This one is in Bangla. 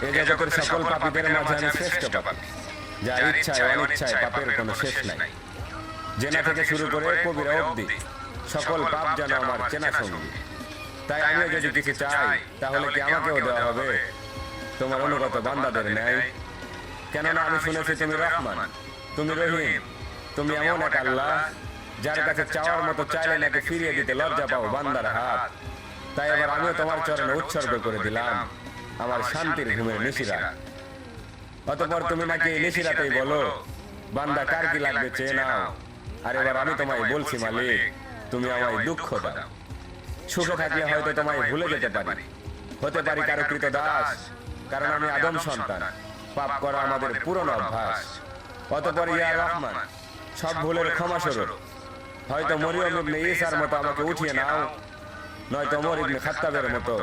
এই জগতের সকল পাপীদের মাঝে আমি শ্রেষ্ঠ পাপী, যার ইচ্ছায় অনিচ্ছায় পাপের কোনো শেষ নাই। জেনা থেকে শুরু করে কবিরা অবধি সকল পাপ যেন আমার চেনা সঙ্গী। তাই আমিও যদি কিছু চাই তাহলে কি আমাকেও দেওয়া হবে তোমার অনুগত বান্দাদের ন্যায়? কেননা আমি শুনেছি তুমি রহমান, তুমি রহিম, তুমি এমন এক আল্লাহ যার কাছে চাওয়ার মতো চাইলে নাকি ফিরিয়ে দিতে লজ্জা পাও বান্দার হাত। তাই এবার আমিও তোমার চরণে উৎসর্গ করে দিলাম আমার শান্তির ঘুমের নিশিরাত। অতঃপর তুমি নাকি নিশিরাতেই বলো বান্দা কার কি লাগবে চেয়ে নাও। আর এবার আমি তোমায় বলছি মালিক, তুমি আমায় দুঃখ দাও। সুখে থাকলে হয়তো তোমায় ভুলে যেতে পারি, হতে পারি কারো কৃত দাস, কারণ আমি আদম সন্তান, পাপ করা আমাদের পুরনো অভ্যাস। অতঃপর ইয়া রহমান, সব ভুলের ক্ষমা স্বরূপ হয়তো মরিয়ম ইবনে ঈসার মতো আমাকে উঠিয়ে নাও, নয়তো ওমর ইবনে খাত্তাবের মতো